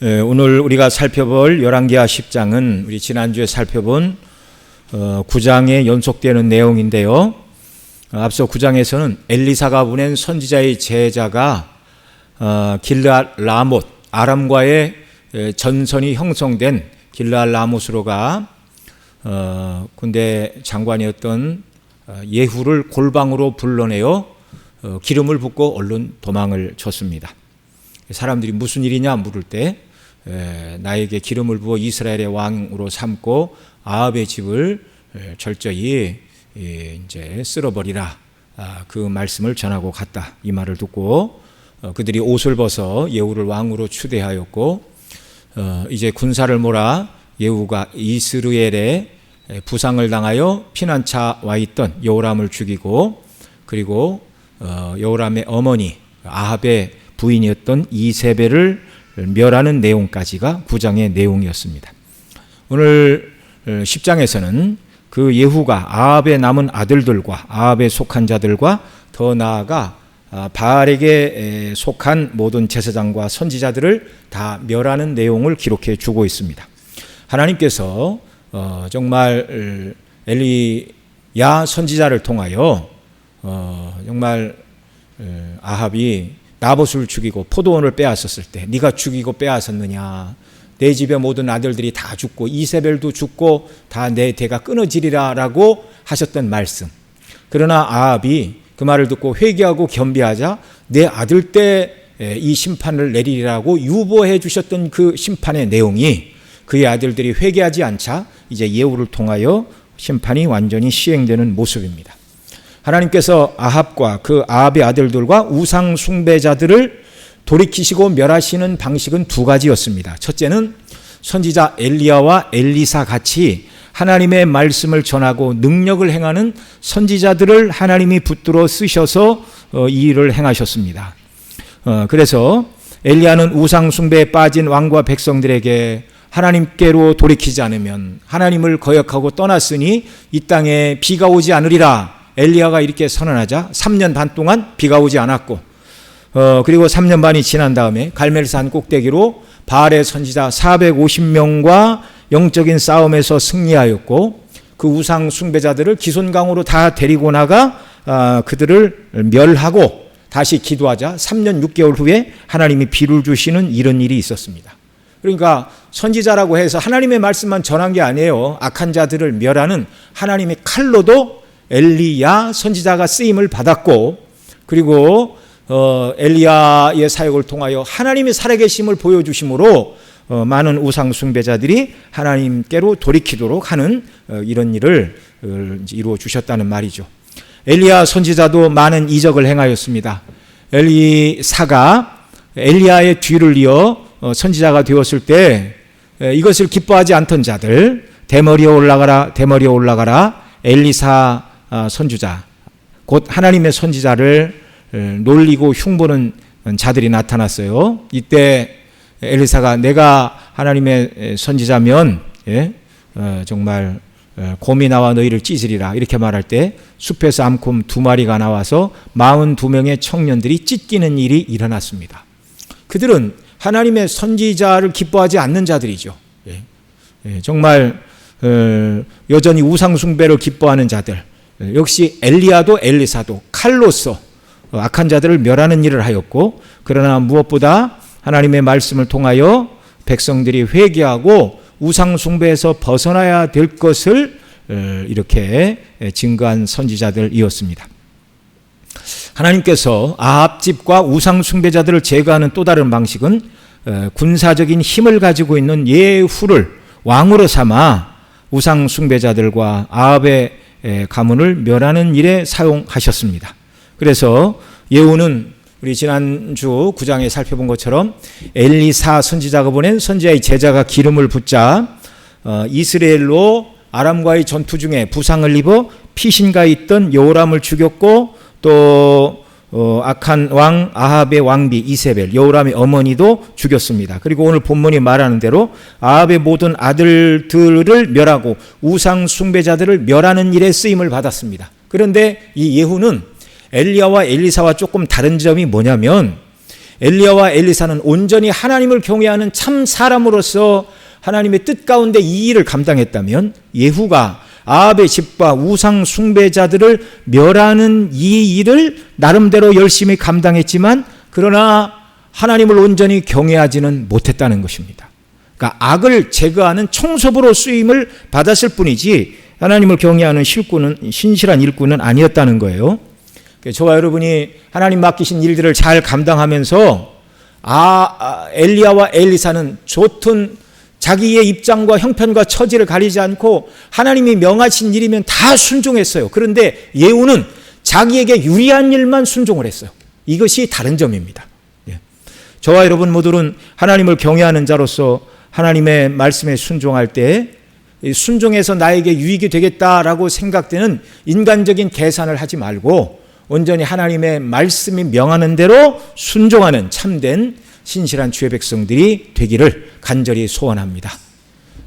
오늘 우리가 살펴볼 열왕기하 10장은 우리 지난주에 살펴본 9장에 연속되는 내용인데요. 앞서 9장에서는 엘리사가 보낸 선지자의 제자가 길르앗 라못, 아람과의 전선이 형성된 길르앗 라못으로 가 군대 장관이었던 예후를 골방으로 불러내어 기름을 붓고 얼른 도망을 쳤습니다. 사람들이 무슨 일이냐 물을 때 나에게 기름을 부어 이스라엘의 왕으로 삼고 아합의 집을 철저히 이제 쓸어버리라, 그 말씀을 전하고 갔다. 이 말을 듣고 그들이 옷을 벗어 예후를 왕으로 추대하였고, 이제 군사를 몰아 예후가 이스라엘에 부상을 당하여 피난차 와 있던 여호람을 죽이고, 그리고 여호람의 어머니 아합의 부인이었던 이세벨을 멸하는 내용까지가 9장의 내용이었습니다. 오늘 10장에서는 그 예후가 아합의 남은 아들들과 아합에 속한 자들과 더 나아가 바알에게 속한 모든 제사장과 선지자들을 다 멸하는 내용을 기록해 주고 있습니다. 하나님께서 정말 엘리야 선지자를 통하여 정말 아합이 나봇을 죽이고 포도원을 빼앗았을 때 네가 죽이고 빼앗았느냐, 내 집의 모든 아들들이 다 죽고 이세벨도 죽고 다 내 대가 끊어지리라 라고 하셨던 말씀. 그러나 아합이 그 말을 듣고 회개하고 겸비하자 내 아들 때 이 심판을 내리리라고 유보해 주셨던 그 심판의 내용이 그의 아들들이 회개하지 않자 이제 예후를 통하여 심판이 완전히 시행되는 모습입니다. 하나님께서 아합과 그 아합의 아들들과 우상 숭배자들을 돌이키시고 멸하시는 방식은 두 가지였습니다. 첫째는 선지자 엘리야와 엘리사 같이 하나님의 말씀을 전하고 능력을 행하는 선지자들을 하나님이 붙들어 쓰셔서 이 일을 행하셨습니다. 그래서 엘리야는 우상 숭배에 빠진 왕과 백성들에게 하나님께로 돌이키지 않으면 하나님을 거역하고 떠났으니 이 땅에 비가 오지 않으리라 엘리야가 이렇게 선언하자 3년 반 동안 비가 오지 않았고, 그리고 3년 반이 지난 다음에 갈멜산 꼭대기로 바알의 선지자 450명과 영적인 싸움에서 승리하였고, 그 우상 숭배자들을 기손강으로 다 데리고 나가 그들을 멸하고 다시 기도하자 3년 6개월 후에 하나님이 비를 주시는 이런 일이 있었습니다. 그러니까 선지자라고 해서 하나님의 말씀만 전한 게 아니에요. 악한 자들을 멸하는 하나님의 칼로도 엘리야 선지자가 쓰임을 받았고, 그리고 엘리야의 사역을 통하여 하나님의 살아계심을 보여주심으로 많은 우상 숭배자들이 하나님께로 돌이키도록 하는 이런 일을 이루어 주셨다는 말이죠. 엘리야 선지자도 많은 이적을 행하였습니다. 엘리사가 엘리야의 뒤를 이어 선지자가 되었을 때 이것을 기뻐하지 않던 자들, 대머리에 올라가라 대머리에 올라가라, 엘리사 선지자 곧 하나님의 선지자를 놀리고 흉보는 자들이 나타났어요. 이때 엘리사가 내가 하나님의 선지자면 정말 곰이 나와 너희를 찢으리라 이렇게 말할 때 숲에서 암곰 2마리가 나와서 42명의 청년들이 찢기는 일이 일어났습니다. 그들은 하나님의 선지자를 기뻐하지 않는 자들이죠. 정말 여전히 우상 숭배를 기뻐하는 자들, 역시 엘리야도 엘리사도 칼로서 악한 자들을 멸하는 일을 하였고, 그러나 무엇보다 하나님의 말씀을 통하여 백성들이 회개하고 우상 숭배에서 벗어나야 될 것을 이렇게 증거한 선지자들이었습니다. 하나님께서 아합 집과 우상 숭배자들을 제거하는 또 다른 방식은 군사적인 힘을 가지고 있는 예후를 왕으로 삼아 우상 숭배자들과 아합의 가문을 멸하는 일에 사용하셨습니다. 그래서 예후는 우리 지난주 9장에 살펴본 것처럼 엘리사 선지자가 보낸 선지자의 제자가 기름을 붓자 이스라엘로 아람과의 전투 중에 부상을 입어 피신가 있던 여호람을 죽였고, 또 악한 왕 아합의 왕비 이세벨 여호람의 어머니도 죽였습니다. 그리고 오늘 본문이 말하는 대로 아합의 모든 아들들을 멸하고 우상 숭배자들을 멸하는 일에 쓰임을 받았습니다. 그런데 이 예후는 엘리야와 엘리사와 조금 다른 점이 뭐냐면 엘리야와 엘리사는 온전히 하나님을 경외하는 참 사람으로서 하나님의 뜻 가운데 이 일을 감당했다면 예후가 아합의 집과 우상 숭배자들을 멸하는 이 일을 나름대로 열심히 감당했지만 그러나 하나님을 온전히 경외하지는 못했다는 것입니다. 그러니까 악을 제거하는 청소부로 쓰임을 받았을 뿐이지 하나님을 경외하는 신실한 일꾼은 아니었다는 거예요. 저와 여러분이 하나님 맡기신 일들을 잘 감당하면서 엘리야와 엘리사는 좋든 자기의 입장과 형편과 처지를 가리지 않고 하나님이 명하신 일이면 다 순종했어요. 그런데 예후는 자기에게 유리한 일만 순종을 했어요. 이것이 다른 점입니다. 저와 여러분 모두는 하나님을 경외하는 자로서 하나님의 말씀에 순종할 때 순종해서 나에게 유익이 되겠다라고 생각되는 인간적인 계산을 하지 말고 온전히 하나님의 말씀이 명하는 대로 순종하는 참된 신실한 주의 백성들이 되기를 간절히 소원합니다.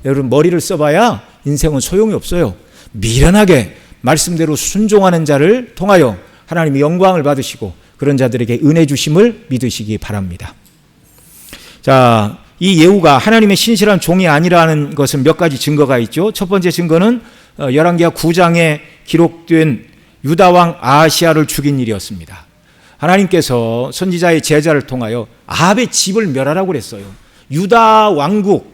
여러분 머리를 써봐야 인생은 소용이 없어요. 미련하게 말씀대로 순종하는 자를 통하여 하나님이 영광을 받으시고 그런 자들에게 은혜 주심을 믿으시기 바랍니다. 자, 이 예후가 하나님의 신실한 종이 아니라는 것은 몇 가지 증거가 있죠. 첫 번째 증거는 열왕기하 9장에 기록된 유다왕 아하시야를 죽인 일이었습니다. 하나님께서 선지자의 제자를 통하여 아합의 집을 멸하라고 그랬어요. 유다 왕국,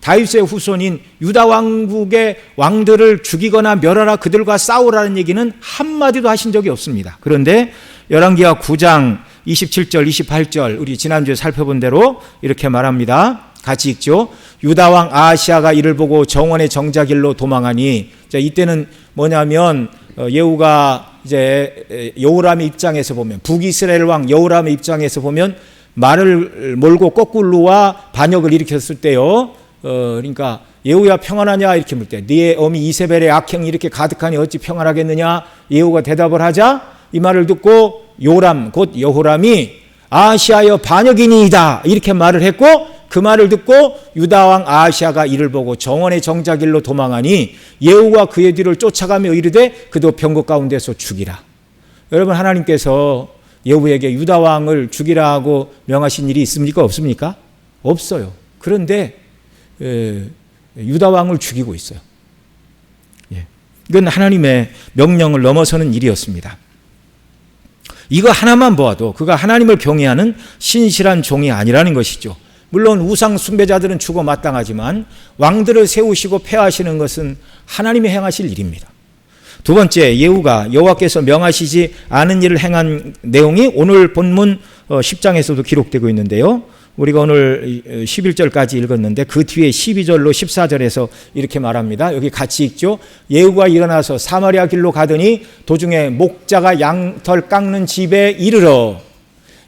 다윗의 후손인 유다 왕국의 왕들을 죽이거나 멸하라, 그들과 싸우라는 얘기는 한마디도 하신 적이 없습니다. 그런데 열왕기하 9장 27절, 28절 우리 지난주에 살펴본 대로 이렇게 말합니다. 같이 읽죠. 유다왕 아하시야가 이를 보고 정원의 정자길로 도망하니, 자, 이때는 뭐냐면 예후가 이제 여호람의 입장에서 보면, 북이스라엘 왕 여호람의 입장에서 보면 말을 몰고 거꾸로와 반역을 일으켰을 때요. 그러니까 예후야 평안하냐 이렇게 물 때 네 어미 이세벨의 악행이 이렇게 가득하니 어찌 평안하겠느냐. 예후가 대답을 하자 이 말을 듣고 요람 곧 여호람이 아하시야여 반역이니이다 이렇게 말을 했고, 그 말을 듣고 유다왕 아하시야가 이를 보고 정원의 정자길로 도망하니 예후가 그의 뒤를 쫓아가며 이르되 그도 병거 가운데서 죽이라. 여러분, 하나님께서 예후에게 유다왕을 죽이라고 명하신 일이 있습니까? 없습니까? 없어요. 그런데 유다왕을 죽이고 있어요. 이건 하나님의 명령을 넘어서는 일이었습니다. 이거 하나만 보아도 그가 하나님을 경외하는 신실한 종이 아니라는 것이죠. 물론 우상 숭배자들은 죽어 마땅하지만 왕들을 세우시고 폐하시는 것은 하나님이 행하실 일입니다. 두 번째, 예후가 여호와께서 명하시지 않은 일을 행한 내용이 오늘 본문 10장에서도 기록되고 있는데요. 우리가 오늘 11절까지 읽었는데 그 뒤에 12절로 14절에서 이렇게 말합니다. 여기 같이 읽죠. 예후가 일어나서 사마리아 길로 가더니 도중에 목자가 양털 깎는 집에 이르러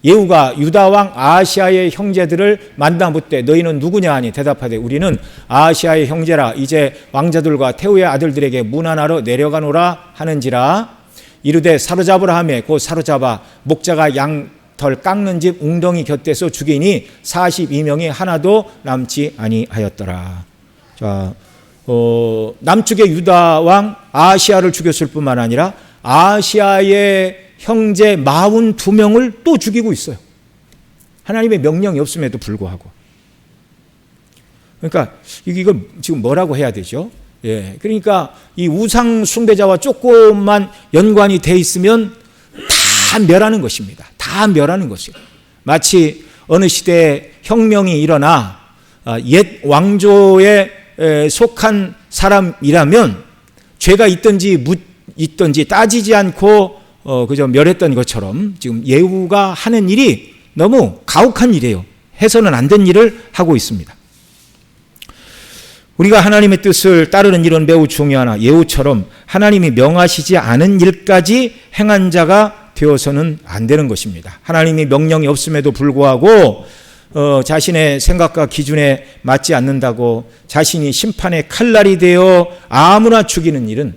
예후가 유다왕 아하시야의 형제들을 만나 묻되 너희는 누구냐 하니 대답하되 우리는 아하시야의 형제라. 이제 왕자들과 태후의 아들들에게 문안하러 내려가노라 하는지라. 이르되 사로잡으라 하며 곧 사로잡아 목자가 양털 깎는 집 웅덩이 곁에서 죽이니 42명이 하나도 남지 아니하였더라. 자, 남쪽의 유다왕 아하시야를 죽였을 뿐만 아니라 아하시야의 형제 42명을 또 죽이고 있어요. 하나님의 명령이 없음에도 불구하고. 그러니까 이거 지금 뭐라고 해야 되죠? 그러니까 이 우상 숭배자와 조금만 연관이 돼 있으면 다 멸하는 것입니다. 다 멸하는 것이에요. 마치 어느 시대에 혁명이 일어나 옛 왕조에 속한 사람이라면 죄가 있든지 따지지 않고 그저 멸했던 것처럼 지금 예후가 하는 일이 너무 가혹한 일이에요. 해서는 안 된 일을 하고 있습니다. 우리가 하나님의 뜻을 따르는 일은 매우 중요하나 예후처럼 하나님이 명하시지 않은 일까지 행한 자가 되어서는 안 되는 것입니다. 하나님이 명령이 없음에도 불구하고 자신의 생각과 기준에 맞지 않는다고 자신이 심판의 칼날이 되어 아무나 죽이는 일은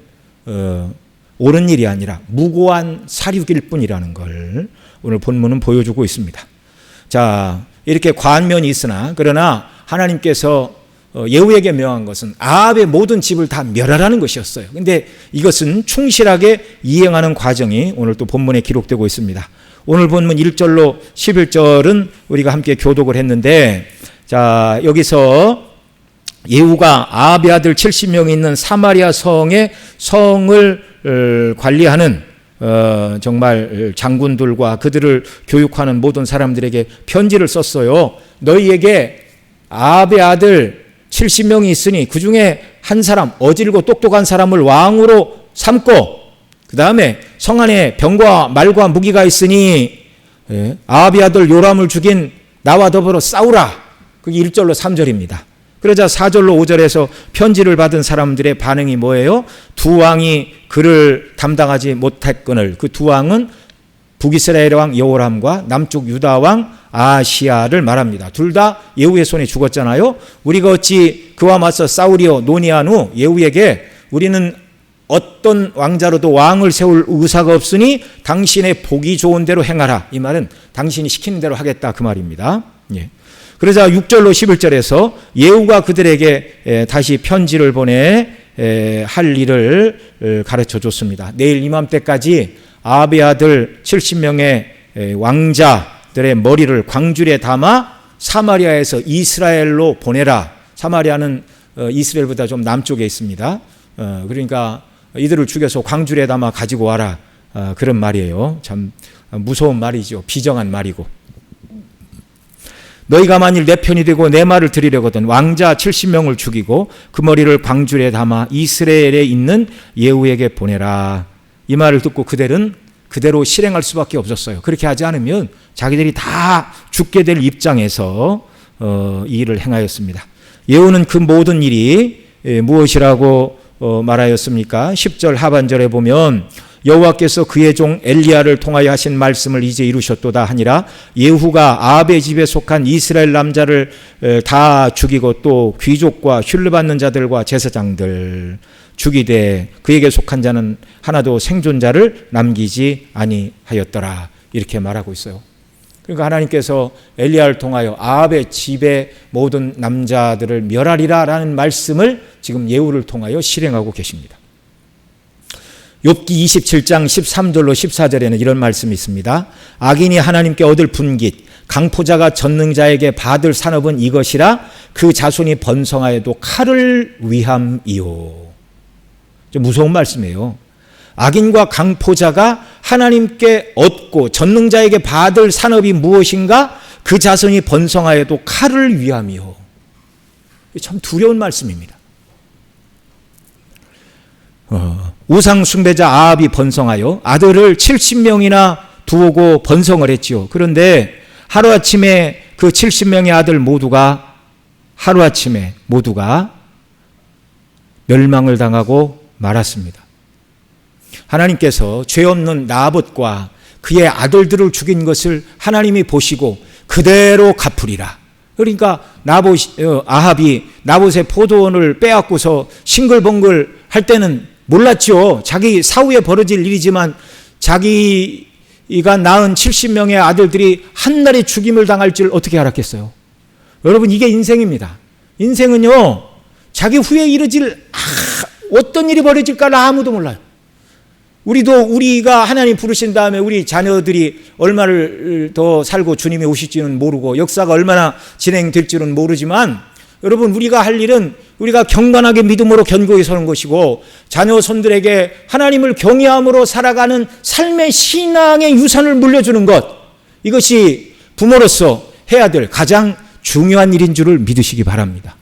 옳은 일이 아니라 무고한 사륙일 뿐이라는 걸 오늘 본문은 보여주고 있습니다. 자, 이렇게 관면이 있으나 그러나 하나님께서 예후에게 명한 것은 아합의 모든 집을 다 멸하라는 것이었어요. 그런데 이것은 충실하게 이행하는 과정이 오늘 또 본문에 기록되고 있습니다. 오늘 본문 1절로 11절은 우리가 함께 교독을 했는데, 자, 여기서 예후가 아합의 아들 70명이 있는 사마리아 성의 성을 관리하는 정말 장군들과 그들을 교육하는 모든 사람들에게 편지를 썼어요. 너희에게 아합의 아들 70명이 있으니 그 중에 한 사람, 어질고 똑똑한 사람을 왕으로 삼고, 그 다음에 성 안에 병과 말과 무기가 있으니 아합의 아들 요람을 죽인 나와 더불어 싸우라. 그게 1절로 3절입니다. 그러자 4절로 5절에서 편지를 받은 사람들의 반응이 뭐예요? 두 왕이 그를 담당하지 못했거늘. 그 두 왕은 북이스라엘 왕 여호람과 남쪽 유다 왕 아시야를 말합니다. 둘 다 예후의 손에 죽었잖아요. 우리가 어찌 그와 맞서 싸우리오 논의한 후 예후에게 우리는 어떤 왕자로도 왕을 세울 의사가 없으니 당신의 보기 좋은 대로 행하라. 이 말은 당신이 시키는 대로 하겠다 그 말입니다. 예. 그러자 6절로 11절에서 예후가 그들에게 다시 편지를 보내 할 일을 가르쳐 줬습니다. 내일 이맘때까지 아합의 아들 70명의 왕자들의 머리를 광줄에 담아 사마리아에서 이스라엘로 보내라. 사마리아는 이스라엘보다 좀 남쪽에 있습니다. 그러니까 이들을 죽여서 광줄에 담아 가지고 와라. 그런 말이에요. 참 무서운 말이죠. 비정한 말이고. 너희가 만일 내 편이 되고 내 말을 들으려거든 왕자 70명을 죽이고 그 머리를 광줄에 담아 이스라엘에 있는 예후에게 보내라. 이 말을 듣고 그들은 그대로 실행할 수밖에 없었어요. 그렇게 하지 않으면 자기들이 다 죽게 될 입장에서 이 일을 행하였습니다. 예후는 그 모든 일이 무엇이라고 말하였습니까? 10절 하반절에 보면 여호와께서 그의 종 엘리야를 통하여 하신 말씀을 이제 이루셨도다 하니라. 예후가 아합의 집에 속한 이스라엘 남자를 다 죽이고 또 귀족과 흉를 받는 자들과 제사장들 죽이되 그에게 속한 자는 하나도 생존자를 남기지 아니하였더라. 이렇게 말하고 있어요. 그러니까 하나님께서 엘리야를 통하여 아합의 집의 모든 남자들을 멸하리라라는 말씀을 지금 예후를 통하여 실행하고 계십니다. 욥기 27장 13절로 14절에는 이런 말씀이 있습니다. 악인이 하나님께 얻을 분깃, 강포자가 전능자에게 받을 산업은 이것이라 그 자손이 번성하여도 칼을 위함이요. 좀 무서운 말씀이에요. 악인과 강포자가 하나님께 얻고 전능자에게 받을 산업이 무엇인가? 그 자손이 번성하여도 칼을 위함이요. 참 두려운 말씀입니다. 우상 숭배자 아합이 번성하여 아들을 70명이나 두고 번성을 했지요. 그런데 하루아침에 그 70명의 아들 모두가 하루아침에 모두가 멸망을 당하고 말았습니다. 하나님께서 죄 없는 나봇과 그의 아들들을 죽인 것을 하나님이 보시고 그대로 갚으리라. 그러니까 아합이 나봇의 포도원을 빼앗고서 싱글벙글 할 때는 몰랐죠. 자기 사후에 벌어질 일이지만 자기가 낳은 70명의 아들들이 한날에 죽임을 당할 줄 어떻게 알았겠어요? 여러분, 이게 인생입니다. 인생은요, 자기 후에 이르질 어떤 일이 벌어질까를 아무도 몰라요. 우리가 하나님 부르신 다음에 우리 자녀들이 얼마를 더 살고 주님이 오실지는 모르고 역사가 얼마나 진행될지는 모르지만 여러분, 우리가 할 일은 우리가 경건하게 믿음으로 견고히 서는 것이고 자녀 손들에게 하나님을 경외함으로 살아가는 삶의 신앙의 유산을 물려주는 것, 이것이 부모로서 해야 될 가장 중요한 일인 줄을 믿으시기 바랍니다.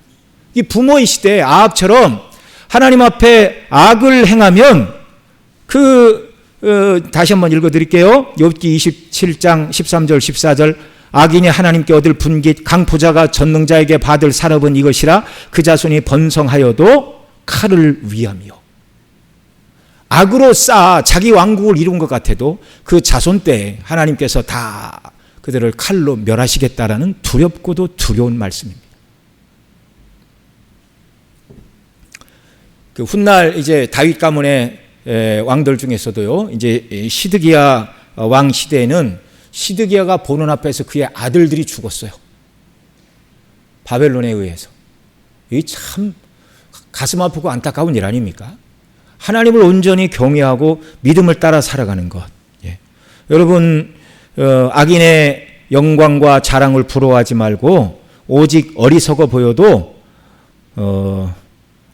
이 부모의 시대에 아합처럼 하나님 앞에 악을 행하면 다시 한번 읽어드릴게요. 욥기 27장 13절 14절 악인이 하나님께 얻을 분깃, 강포자가 전능자에게 받을 산업은 이것이라 그 자손이 번성하여도 칼을 위함이요. 악으로 쌓아 자기 왕국을 이룬 것 같아도 그 자손 때에 하나님께서 다 그들을 칼로 멸하시겠다라는 두렵고도 두려운 말씀입니다. 그 훗날 이제 다윗 가문의 왕들 중에서도요, 이제 시드기야 왕 시대에는 시드기야가 보는 앞에서 그의 아들들이 죽었어요. 바벨론에 의해서. 이게 참 가슴 아프고 안타까운 일 아닙니까? 하나님을 온전히 경외하고 믿음을 따라 살아가는 것. 예. 여러분, 악인의 영광과 자랑을 부러워하지 말고 오직 어리석어 보여도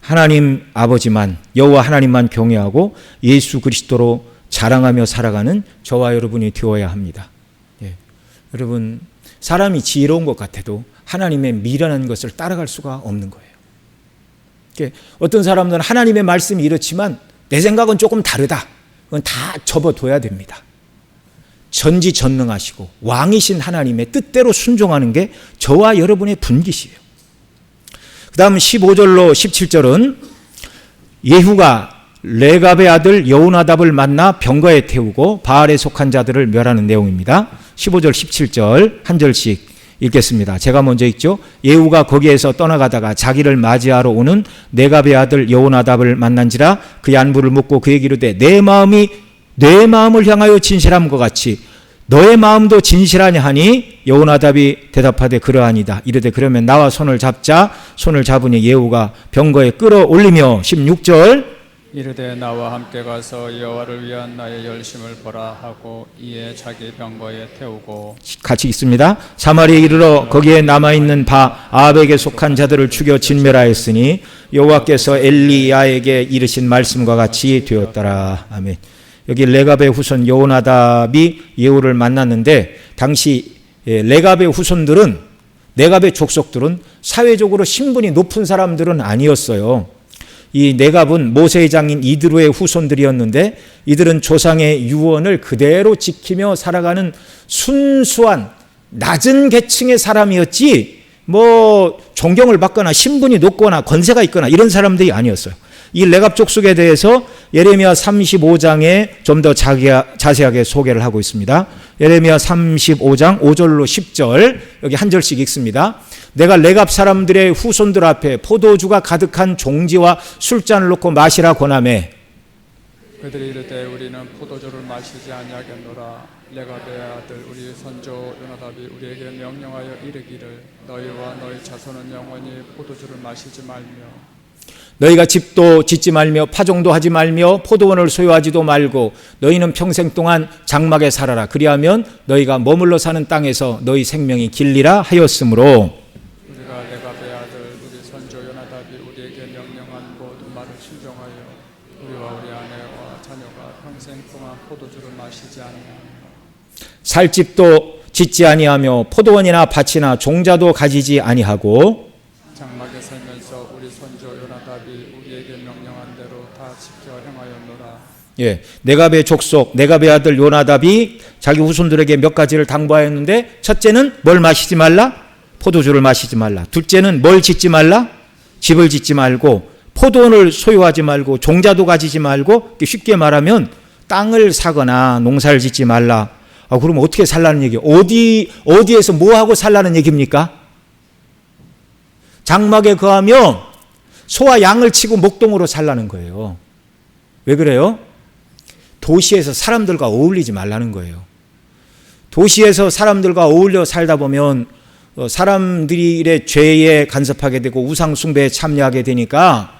하나님 아버지만, 여호와 하나님만 경외하고 예수 그리스도로 자랑하며 살아가는 저와 여러분이 되어야 합니다. 예. 여러분, 사람이 지혜로운 것 같아도 하나님의 미련한 것을 따라갈 수가 없는 거예요. 어떤 사람들은 하나님의 말씀이 이렇지만 내 생각은 조금 다르다. 그건 다 접어둬야 됩니다. 전지전능하시고 왕이신 하나님의 뜻대로 순종하는 게 저와 여러분의 분깃이에요. 그 다음 15절로 17절은 예후가 레갑의 아들 여호나답을 만나 병거에 태우고 바알에 속한 자들을 멸하는 내용입니다. 15절 17절 한 절씩 읽겠습니다. 제가 먼저 읽죠. 예후가 거기에서 떠나가다가 자기를 맞이하러 오는 레갑의 아들 여호나답을 만난지라 그의 안부를 묻고 그에게 이르되 내 마음이 내 마음을 향하여 진실함과 같이 너의 마음도 진실하냐 하니 여호나답이 대답하되 그러하니다. 이르되 그러면 나와 손을 잡자. 손을 잡으니 예후가 병거에 끌어올리며 16절 이르되 나와 함께 가서 여호와를 위한 나의 열심을 보라 하고 이에 자기 병거에 태우고 같이 읽습니다. 사마리에 이르러 거기에 남아있는 바 아합에게 속한 자들을 죽여 진멸하였으니 여호와께서 엘리야에게 이르신 말씀과 같이 되었더라. 아멘. 여기 레갑의 후손 여호나답이 예후를 만났는데 당시 레갑의 후손들은, 레갑의 족속들은 사회적으로 신분이 높은 사람들은 아니었어요. 이 레갑은 모세의 장인 이드로의 후손들이었는데 이들은 조상의 유언을 그대로 지키며 살아가는 순수한 낮은 계층의 사람이었지 뭐 존경을 받거나 신분이 높거나 권세가 있거나 이런 사람들이 아니었어요. 이 레갑 족속에 대해서 예레미야 35장에 좀 더 자세하게 소개를 하고 있습니다. 예레미야 35장 5절로 10절 여기 한 절씩 읽습니다. 내가 레갑 사람들의 후손들 앞에 포도주가 가득한 종지와 술잔을 놓고 마시라 권하매 그들이 이르되 우리는 포도주를 마시지 아니하겠노라. 레갑의 아들 우리 선조 요나답이 우리에게 명령하여 이르기를 너희와 너희 자손은 영원히 포도주를 마시지 말며 너희가 집도 짓지 말며 파종도 하지 말며 포도원을 소유하지도 말고 너희는 평생 동안 장막에 살아라. 그리하면 너희가 머물러 사는 땅에서 너희 생명이 길리라 하였으므로 우리가 레갑의 아들 우리 선조 요나답이 우리에게 명령한 모든 말을 순종하여 우리와 우리 아내와 자녀가 평생 동안 포도주를 마시지 아니하며 살 집도 짓지 아니하며 포도원이나 밭이나 종자도 가지지 아니하고 장막에 살면서 우리 선조 요나답이 우리에게 명령한 대로 다 지켜 행하였노라. 예, 네갑의 족속 네갑의 아들 요나답이 자기 후손들에게 몇 가지를 당부하였는데 첫째는 뭘 마시지 말라? 포도주를 마시지 말라. 둘째는 뭘 짓지 말라? 집을 짓지 말고 포도원을 소유하지 말고 종자도 가지지 말고 쉽게 말하면 땅을 사거나 농사를 짓지 말라. 그럼 어떻게 살라는 얘기예요? 어디에서 뭐하고 살라는 얘기입니까? 장막에 거하며 소와 양을 치고 목동으로 살라는 거예요. 왜 그래요? 도시에서 사람들과 어울리지 말라는 거예요. 도시에서 사람들과 어울려 살다 보면 사람들의 죄에 간섭하게 되고 우상 숭배에 참여하게 되니까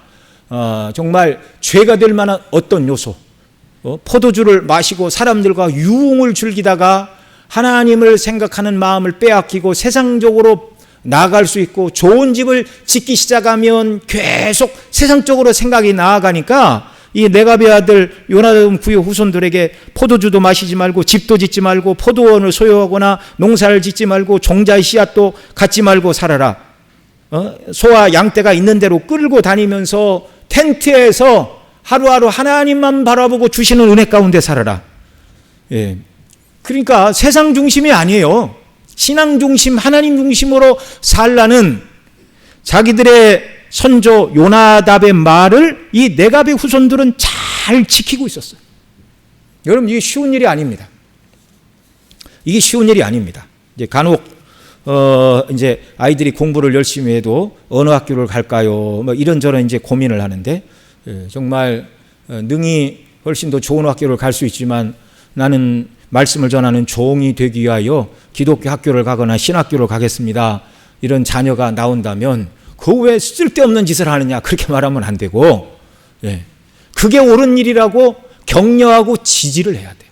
정말 죄가 될 만한 어떤 요소, 포도주를 마시고 사람들과 유흥을 즐기다가 하나님을 생각하는 마음을 빼앗기고 세상적으로 나아갈 수 있고 좋은 집을 짓기 시작하면 계속 세상적으로 생각이 나아가니까 이 레갑의 아들 요나답 그의 후손들에게 포도주도 마시지 말고 집도 짓지 말고 포도원을 소유하거나 농사를 짓지 말고 종자의 씨앗도 갖지 말고 살아라. 소와 양떼가 있는 대로 끌고 다니면서 텐트에서 하루하루 하나님만 바라보고 주시는 은혜 가운데 살아라. 예. 그러니까 세상 중심이 아니에요. 신앙 중심, 하나님 중심으로 살라는 자기들의 선조 요나답의 말을 이 네갑의 후손들은 잘 지키고 있었어요. 여러분, 이게 쉬운 일이 아닙니다. 이게 쉬운 일이 아닙니다. 이제 간혹 이제 아이들이 공부를 열심히 해도 어느 학교를 갈까요? 뭐 이런저런 이제 고민을 하는데 정말 능히 훨씬 더 좋은 학교를 갈 수 있지만 나는 말씀을 전하는 종이 되기 위하여 기독교 학교를 가거나 신학교를 가겠습니다. 이런 자녀가 나온다면 그 왜 쓸데없는 짓을 하느냐 그렇게 말하면 안 되고 그게 옳은 일이라고 격려하고 지지를 해야 돼요.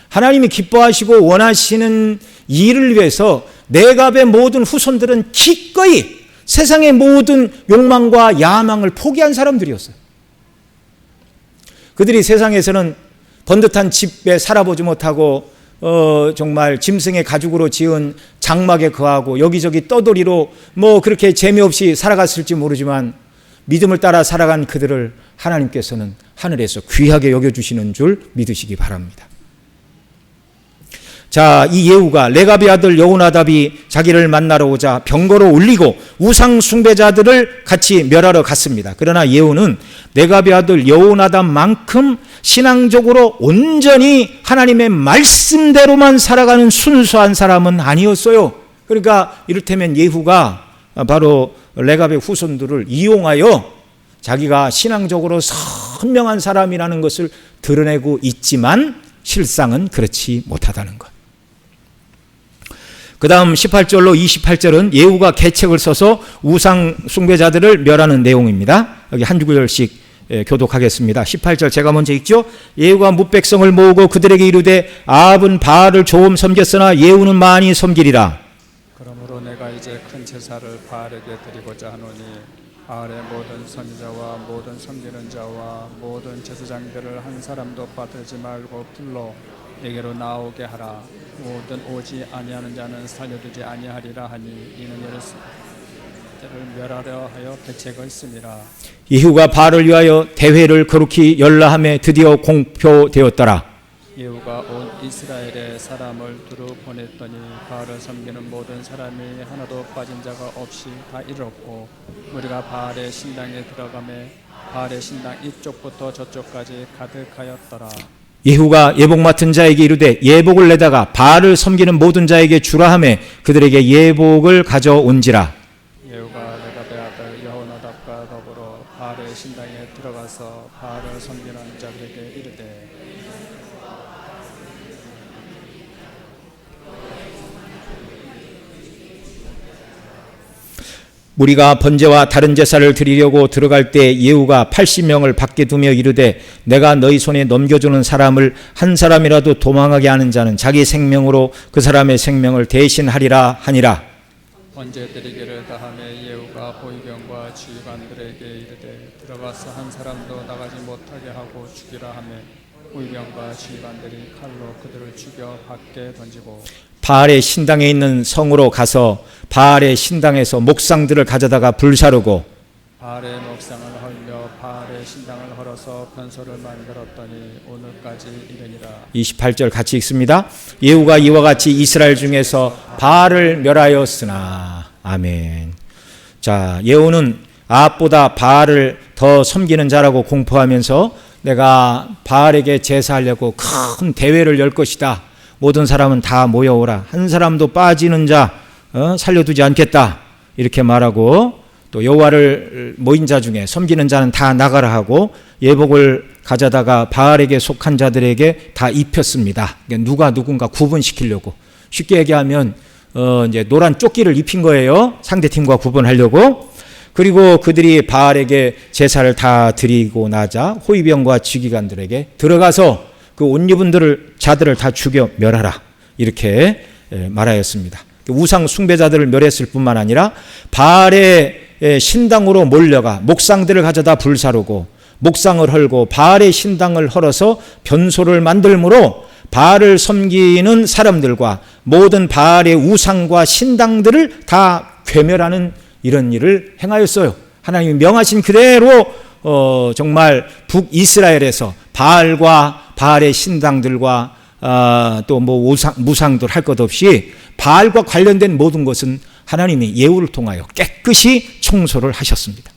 하나님이 기뻐하시고 원하시는 일을 위해서 네갑의 모든 후손들은 기꺼이 세상의 모든 욕망과 야망을 포기한 사람들이었어요. 그들이 세상에서는 번듯한 집에 살아보지 못하고 정말 짐승의 가죽으로 지은 장막에 거하고 여기저기 떠돌이로 뭐 그렇게 재미없이 살아갔을지 모르지만 믿음을 따라 살아간 그들을 하나님께서는 하늘에서 귀하게 여겨주시는 줄 믿으시기 바랍니다. 자, 이 예후가 레갑의 아들 여호나답이 자기를 만나러 오자 병거로 올리고 우상 숭배자들을 같이 멸하러 갔습니다. 그러나 예후는 레갑의 아들 여호나답만큼 신앙적으로 온전히 하나님의 말씀대로만 살아가는 순수한 사람은 아니었어요. 그러니까 이를테면 예후가 바로 레갑의 후손들을 이용하여 자기가 신앙적으로 선명한 사람이라는 것을 드러내고 있지만 실상은 그렇지 못하다는 것. 그 다음 18절로 28절은 예후가 계책을 써서 우상 숭배자들을 멸하는 내용입니다. 여기 한 구절씩 교독하겠습니다. 18절 제가 먼저 읽죠. 예후가 뭇백성을 모으고 그들에게 이르되 아합은 바알을 조금 섬겼으나 예후는 많이 섬기리라. 그러므로 내가 이제 큰 제사를 바알에게 드리고자 하노니 바알의 모든 선지자와 모든 섬기는 자와 모든 제사장들을 한 사람도 빠뜨리지 말고 불러 내게로 나오게 하라. 모든 오지 아니하는 자는 살려두지 아니하리라 하니 이는 여를 멸하려 하여 계책을 씁니다. 예후가 바알을 위하여 대회를 거룩히 열라함에 드디어 공표되었더라. 예후가 온 이스라엘의 사람을 두루 보냈더니 바알을 섬기는 모든 사람이 하나도 빠진 자가 없이 다 이르렀고 우리가 바알의 신당에 들어가매 바알의 신당 이쪽부터 저쪽까지 가득하였더라. 예후가 예복 맡은 자에게 이르되 예복을 내다가 바알을 섬기는 모든 자에게 주라 하매 그들에게 예복을 가져온지라. 예후가 레갑의 아들 여호나답과 더불어 바알의 신당에 들어가서 바알을 섬기는 자들에게 이르되 우리가 번제와 다른 제사를 드리려고 들어갈 때 예후가 80명을 밖에 두며 이르되 내가 너희 손에 넘겨주는 사람을 한 사람이라도 도망하게 하는 자는 자기 생명으로 그 사람의 생명을 대신하리라 하니라. 번제 드리기를 다하매 예후가 호위병과 지휘관들에게 이르되 들어가서 한 사람도 나가지 못하게 하고 죽이라 하매 호위병과 지휘관들이 칼로 그들을 죽여 밖에 던지고 바알의 신당에 있는 성으로 가서 바알의 신당에서 목상들을 가져다가 불사르고 바알의 목상을 헐며 바알의 신당을 헐어서 변소를 만들었더니 오늘까지 이르니라. 28절 같이 읽습니다. 예후가 이와 같이 이스라엘 중에서 바알을 멸하였으나. 아멘. 자, 예후는 아합보다 바알을 더 섬기는 자라고 공포하면서 내가 바알에게 제사하려고 큰 대회를 열 것이다. 모든 사람은 다 모여오라. 한 사람도 빠지는 자 살려두지 않겠다. 이렇게 말하고 또 여호와를 모인 자 중에 섬기는 자는 다 나가라 하고 예복을 가져다가 바알에게 속한 자들에게 다 입혔습니다. 누가 누군가 구분시키려고. 쉽게 얘기하면 이제 노란 조끼를 입힌 거예요. 상대팀과 구분하려고. 그리고 그들이 바알에게 제사를 다 드리고 나자 호위병과 지휘관들에게 들어가서 그 옷 입은 자들을 다 죽여 멸하라. 이렇게 말하였습니다. 우상 숭배자들을 멸했을 뿐만 아니라 바알의 신당으로 몰려가 목상들을 가져다 불사르고 목상을 헐고 바알의 신당을 헐어서 변소를 만들므로 바알을 섬기는 사람들과 모든 바알의 우상과 신당들을 다 괴멸하는 이런 일을 행하였어요. 하나님이 명하신 그대로 정말 북이스라엘에서 바알과 바알의 신당들과 또 뭐 무상들 할 것 없이 바알과 관련된 모든 것은 하나님이 예후를 통하여 깨끗이 청소를 하셨습니다.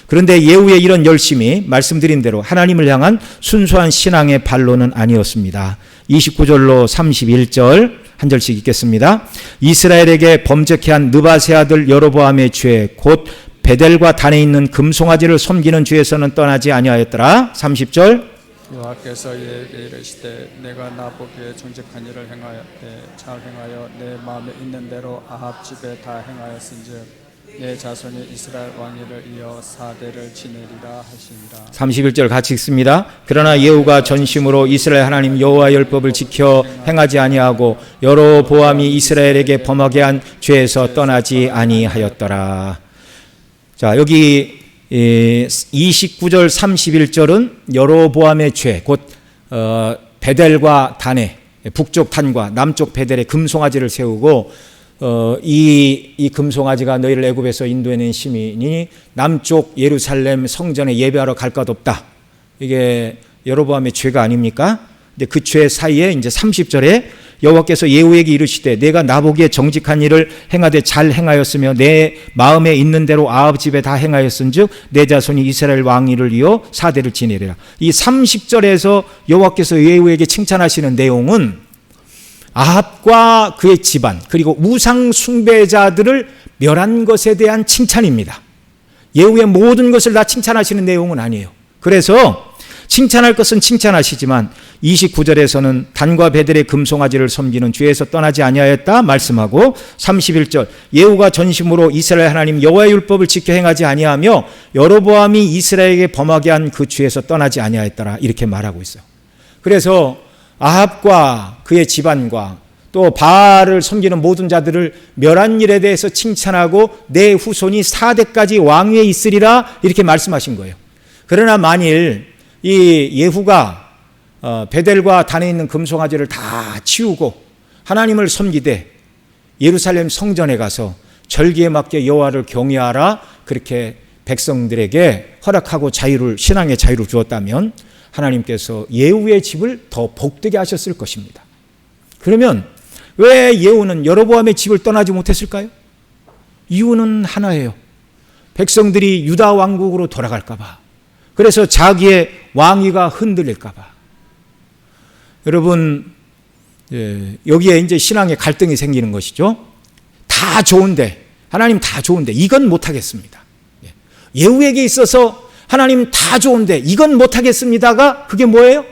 그런데 예후의 이런 열심이 말씀드린 대로 하나님을 향한 순수한 신앙의 반론은 아니었습니다. 29절로 31절 한 절씩 읽겠습니다. 이스라엘에게 범죄케 한 느바세 아들 여로보암의 죄 곧 베델과 단에 있는 금송아지를 섬기는 죄에서는 떠나지 아니하였더라. 30절 여호와께서 예에게 이르시되 내가 나보기에 정직한 일을 행하였되 잘 행하여 내 마음에 있는 대로 아합 집에 다 행하였은즉 내 자손이 이스라엘 왕위를 이어 4대를 지내리라 하시니라. 31절 같이 읽습니다. 그러나 예후가 전심으로 이스라엘 하나님 여호와의 율법을 지켜 행하지 아니하고 여로보암이 이스라엘에게 범하게 한 죄에서 떠나지 아니하였더라. 자, 여기 29절 31절은 여로보암의 죄, 곧 베델과 단에, 북쪽 단과 남쪽 베델에 금송아지를 세우고 이 금송아지가 너희를 애굽에서 인도해낸 시민이 남쪽 예루살렘 성전에 예배하러 갈 것 없다. 이게 여로보암의 죄가 아닙니까? 근데 그 죄 사이에 이제 30절에 여호와께서 예후에게 이르시되 내가 나보기에 정직한 일을 행하되 잘 행하였으며 내 마음에 있는 대로 아합 집에 다 행하였은즉 내 자손이 이스라엘 왕위를 이어 4대를 지내리라. 이 30절에서 여호와께서 예후에게 칭찬하시는 내용은 아합과 그의 집안 그리고 우상 숭배자들을 멸한 것에 대한 칭찬입니다. 예후의 모든 것을 다 칭찬하시는 내용은 아니에요. 그래서 칭찬할 것은 칭찬하시지만 29절에서는 단과 베델의 금송아지를 섬기는 죄에서 떠나지 아니하였다 말씀하고 31절 예후가 전심으로 이스라엘 하나님 여호와의 율법을 지켜 행하지 아니하며 여로보암이 이스라엘에게 범하게 한 그 죄에서 떠나지 아니하였더라 이렇게 말하고 있어요. 그래서 아합과 그의 집안과 또 바알을 섬기는 모든 자들을 멸한 일에 대해서 칭찬하고 내 후손이 4대까지 왕위에 있으리라 이렇게 말씀하신 거예요. 그러나 만일 이 예후가 베델과 단에 있는 금송아지를 다 치우고 하나님을 섬기되 예루살렘 성전에 가서 절기에 맞게 여호와를 경외하라 그렇게 백성들에게 허락하고 신앙의 자유를 주었다면 하나님께서 예후의 집을 더 복되게 하셨을 것입니다. 그러면 왜 예후는 여로보암의 집을 떠나지 못했을까요? 이유는 하나예요. 백성들이 유다 왕국으로 돌아갈까 봐. 그래서 자기의 왕위가 흔들릴까 봐. 여러분, 여기에 이제 신앙의 갈등이 생기는 것이죠. 다 좋은데, 하나님 다 좋은데 이건 못하겠습니다. 예후에게 있어서 하나님 다 좋은데 이건 못하겠습니다가 그게 뭐예요?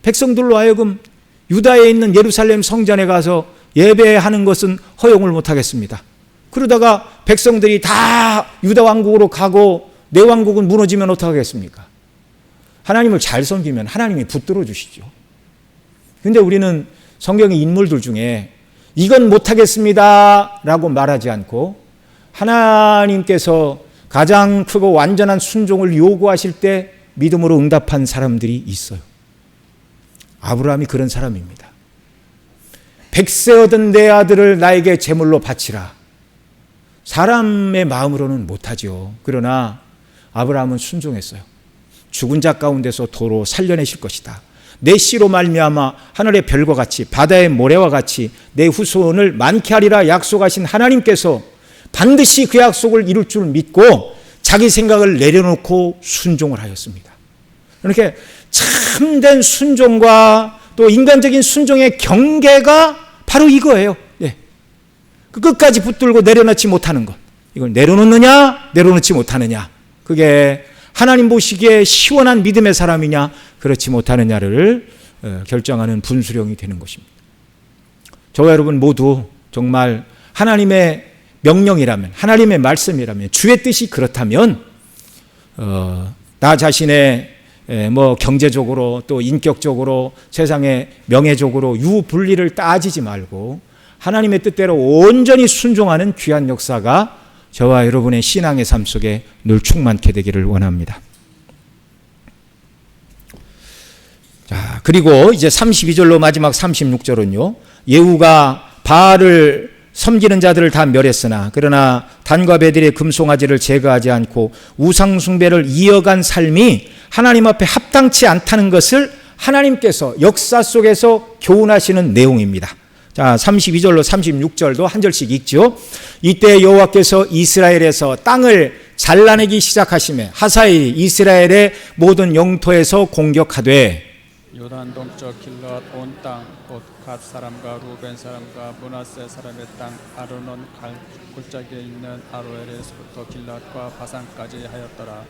백성들로 하여금 유다에 있는 예루살렘 성전에 가서 예배하는 것은 허용을 못하겠습니다. 그러다가 백성들이 다 유다 왕국으로 가고 내 왕국은 무너지면 어떡하겠습니까? 하나님을 잘 섬기면 하나님이 붙들어 주시죠. 그런데 우리는 성경의 인물들 중에 이건 못하겠습니다 라고 말하지 않고 하나님께서 가장 크고 완전한 순종을 요구하실 때 믿음으로 응답한 사람들이 있어요. 아브라함이 그런 사람입니다. 100세 얻은 내 아들을 나에게 제물로 바치라. 사람의 마음으로는 못하죠. 그러나 아브라함은 순종했어요. 죽은 자 가운데서 도로 살려내실 것이다. 내 씨로 말미암아 하늘의 별과 같이 바다의 모래와 같이 내 후손을 많게 하리라 약속하신 하나님께서 반드시 그 약속을 이룰 줄 믿고 자기 생각을 내려놓고 순종을 하였습니다. 이렇게 참된 순종과 또 인간적인 순종의 경계가 바로 이거예요. 그 끝까지 붙들고 내려놓지 못하는 것. 이걸 내려놓느냐 내려놓지 못하느냐. 그게 하나님 보시기에 시원한 믿음의 사람이냐 그렇지 못하느냐를 결정하는 분수령이 되는 것입니다. 저와 여러분 모두 정말 하나님의 명령이라면 하나님의 말씀이라면 주의 뜻이 그렇다면 나 자신의 경제적으로 또 인격적으로 세상의 명예적으로 유불리를 따지지 말고 하나님의 뜻대로 온전히 순종하는 귀한 역사가 저와 여러분의 신앙의 삶 속에 늘 충만케 되기를 원합니다. 자, 그리고 이제 32절로 마지막 36절은요. 예후가 바알을 섬기는 자들을 다 멸했으나 그러나 단과 베델의 금송아지를 제거하지 않고 우상 숭배를 이어간 삶이 하나님 앞에 합당치 않다는 것을 하나님께서 역사 속에서 교훈하시는 내용입니다. 자, 32절로 36절도 한 절씩 읽죠. 이때 여호와께서 이스라엘에서 땅을 잘라내기 시작하시매 하사이 이스라엘의 모든 영토에서 공격하되 요단 동쪽 길앗 온 땅 곧 갓 사람과 루벤 사람과 므낫세 사람의 땅 아르논 골짜기에 있는 아로엘에서부터 길앗과 바산까지 하였더라.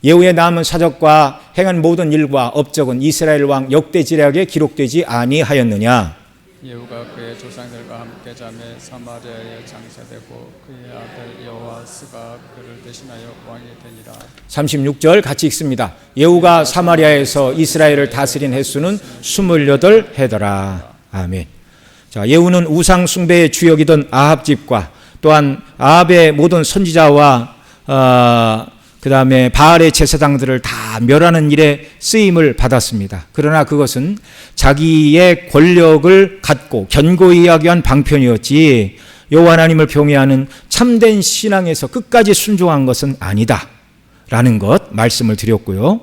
예후의 남은 사적과 행한 모든 일과 업적은 이스라엘 왕 역대지략에 기록되지 아니하였느냐. 예후가 그의 조상들과 함께 잠에 사마리아에 장사되고 그의 아들 여호아스가 그를 대신하여 왕이 되니라. 36절 같이 읽습니다. 예후가 사마리아에서 이스라엘을 다스린 횟수는 28해더라. 아멘. 자, 예후는 우상 숭배의 주역이던 아합 집과 또한 아합의 모든 선지자와 그 다음에 바알의 제사장들을 다 멸하는 일에 쓰임을 받았습니다. 그러나 그것은 자기의 권력을 갖고 견고히 하기 위한 방편이었지 여호와 하나님을 경외하는 참된 신앙에서 끝까지 순종한 것은 아니다 라는 것 말씀을 드렸고요.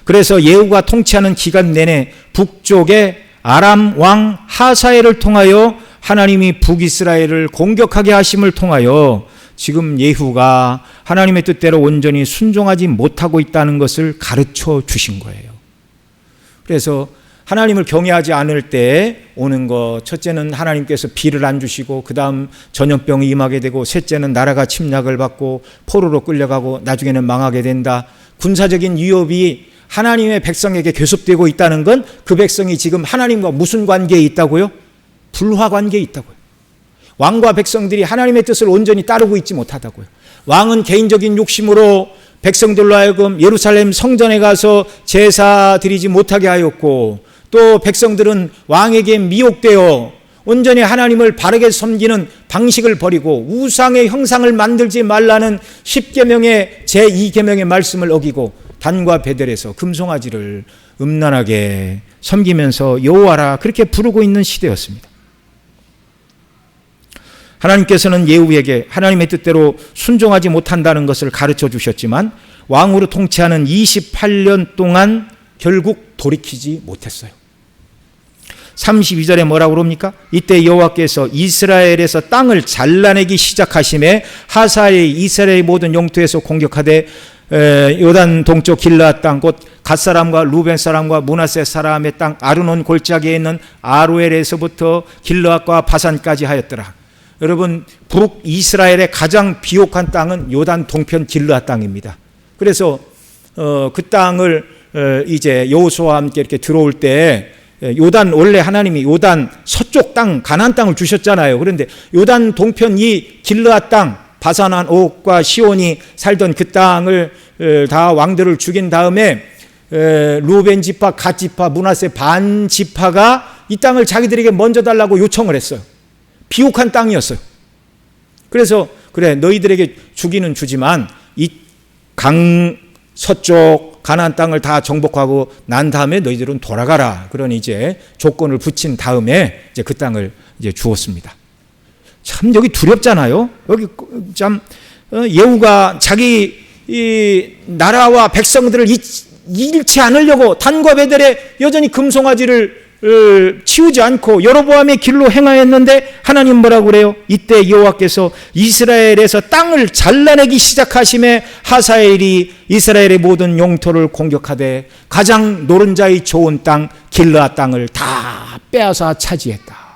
그래서 예후가 통치하는 기간 내내 북쪽의 아람 왕 하사엘을 통하여 하나님이 북이스라엘을 공격하게 하심을 통하여 지금 예후가 하나님의 뜻대로 온전히 순종하지 못하고 있다는 것을 가르쳐 주신 거예요. 그래서 하나님을 경외하지 않을 때 오는 것, 첫째는 하나님께서 비를 안 주시고 그 다음 전염병이 임하게 되고 셋째는 나라가 침략을 받고 포로로 끌려가고 나중에는 망하게 된다. 군사적인 위협이 하나님의 백성에게 계속되고 있다는 건 그 백성이 지금 하나님과 무슨 관계에 있다고요? 불화 관계에 있다고요. 왕과 백성들이 하나님의 뜻을 온전히 따르고 있지 못하다고요. 왕은 개인적인 욕심으로 백성들로 하여금 예루살렘 성전에 가서 제사 드리지 못하게 하였고 또 백성들은 왕에게 미혹되어 온전히 하나님을 바르게 섬기는 방식을 버리고 우상의 형상을 만들지 말라는 10계명의 제2계명의 말씀을 어기고 단과 베델에서 금송아지를 음란하게 섬기면서 여호와라 그렇게 부르고 있는 시대였습니다. 하나님께서는 예후에게 하나님의 뜻대로 순종하지 못한다는 것을 가르쳐 주셨지만 왕으로 통치하는 28년 동안 결국 돌이키지 못했어요. 32절에 뭐라고 그럽니까? 이때 여호와께서 이스라엘에서 땅을 잘라내기 시작하심에 하사엘이 이스라엘의 모든 영토에서 공격하되 요단 동쪽 길르앗 땅 곧 갓사람과 루벤 사람과 므낫세 사람의 땅 아르논 골짜기에 있는 아로엘에서부터 길르앗과 바산까지 하였더라. 여러분 북이스라엘의 가장 비옥한 땅은 요단 동편 길르앗 땅입니다. 그래서 그 땅을 이제 여호수아와 함께 이렇게 들어올 때 요단 원래 하나님이 요단 서쪽 땅 가나안 땅을 주셨잖아요. 그런데 요단 동편 이 길르앗 땅 바산한 옥과 시온이 살던 그 땅을 다 왕들을 죽인 다음에 루벤 지파, 갓 지파, 므낫세 반 지파가 이 땅을 자기들에게 먼저 달라고 요청을 했어요. 비옥한 땅이었어요. 그래서 그래 너희들에게 주기는 주지만 이 강 서쪽 가나안 땅을 다 정복하고 난 다음에 너희들은 돌아가라. 그런 이제 조건을 붙인 다음에 이제 그 땅을 이제 주었습니다. 참 여기 두렵잖아요. 여기 참 예후가 자기 이 나라와 백성들을 잃지 않으려고 단과 베델에 여전히 금송아지를 치우지 않고 여로보암의 길로 행하였는데 하나님 뭐라고 그래요? 이때 여호와께서 이스라엘에서 땅을 잘라내기 시작하심에 하사엘이 이스라엘의 모든 영토를 공격하되 가장 노른자의 좋은 땅 길르앗 땅을 다 빼앗아 차지했다.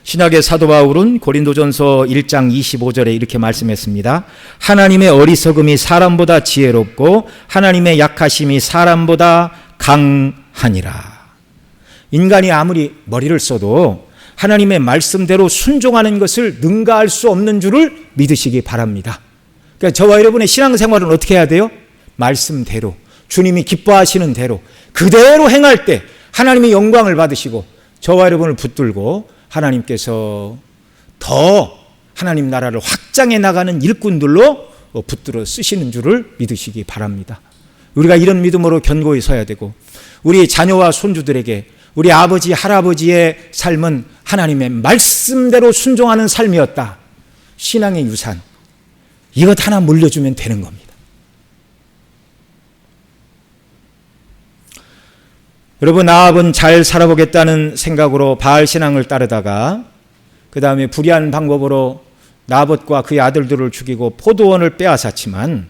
신약의 사도 바울은 고린도전서 1장 25절에 이렇게 말씀했습니다. 하나님의 어리석음이 사람보다 지혜롭고 하나님의 약하심이 사람보다 강하니라. 인간이 아무리 머리를 써도 하나님의 말씀대로 순종하는 것을 능가할 수 없는 줄을 믿으시기 바랍니다. 그러니까 저와 여러분의 신앙생활은 어떻게 해야 돼요? 말씀대로 주님이 기뻐하시는 대로 그대로 행할 때 하나님의 영광을 받으시고 저와 여러분을 붙들고 하나님께서 더 하나님 나라를 확장해 나가는 일꾼들로 붙들어 쓰시는 줄을 믿으시기 바랍니다. 우리가 이런 믿음으로 견고히 서야 되고 우리 자녀와 손주들에게 우리 아버지 할아버지의 삶은 하나님의 말씀대로 순종하는 삶이었다. 신앙의 유산 이것 하나 물려주면 되는 겁니다. 여러분 아합은 잘 살아보겠다는 생각으로 바알 신앙을 따르다가 그 다음에 불의한 방법으로 나봇과 그의 아들들을 죽이고 포도원을 빼앗았지만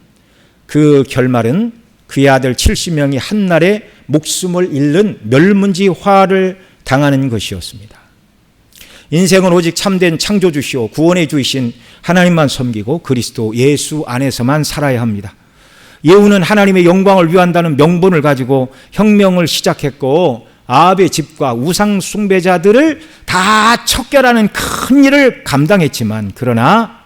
그 결말은 그의 아들 70명이 한날에 목숨을 잃는 멸문지화를 당하는 것이었습니다. 인생은 오직 참된 창조주시오 구원의 주이신 하나님만 섬기고 그리스도 예수 안에서만 살아야 합니다. 예후는 하나님의 영광을 위한다는 명분을 가지고 혁명을 시작했고 아합의 집과 우상 숭배자들을 다 척결하는 큰 일을 감당했지만 그러나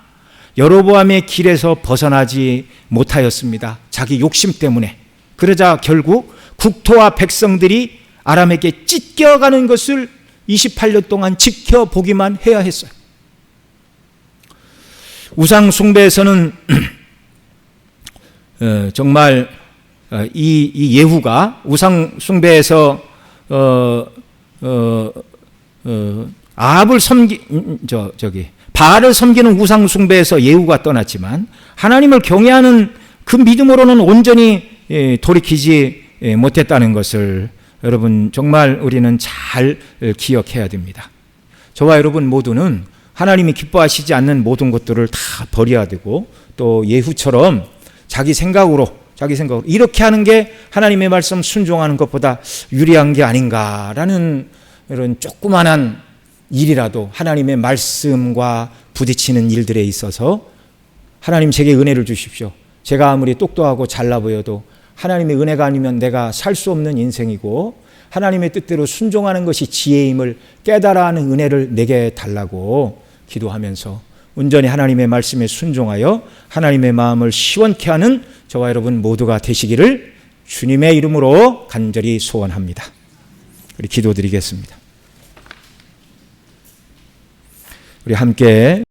여로보암의 길에서 벗어나지 못하였습니다. 자기 욕심 때문에. 그러자 결국 국토와 백성들이 아람에게 찢겨가는 것을 28년 동안 지켜보기만 해야 했어요. 우상 숭배에서는 정말 이 예후가 우상 숭배에서 아합을 바알을 섬기는 우상 숭배에서 예후가 떠났지만 하나님을 경외하는 그 믿음으로는 온전히 돌이키지 못했다는 것을 여러분 정말 우리는 잘 기억해야 됩니다. 저와 여러분 모두는 하나님이 기뻐하시지 않는 모든 것들을 다 버려야 되고 또 예후처럼 자기 생각으로 이렇게 하는 게 하나님의 말씀 순종하는 것보다 유리한 게 아닌가라는 이런 조그만한 일이라도 하나님의 말씀과 부딪히는 일들에 있어서 하나님 제게 은혜를 주십시오. 제가 아무리 똑똑하고 잘나 보여도 하나님의 은혜가 아니면 내가 살 수 없는 인생이고 하나님의 뜻대로 순종하는 것이 지혜임을 깨달아하는 은혜를 내게 달라고 기도하면서 온전히 하나님의 말씀에 순종하여 하나님의 마음을 시원케 하는 저와 여러분 모두가 되시기를 주님의 이름으로 간절히 소원합니다. 우리 기도드리겠습니다. 우리 함께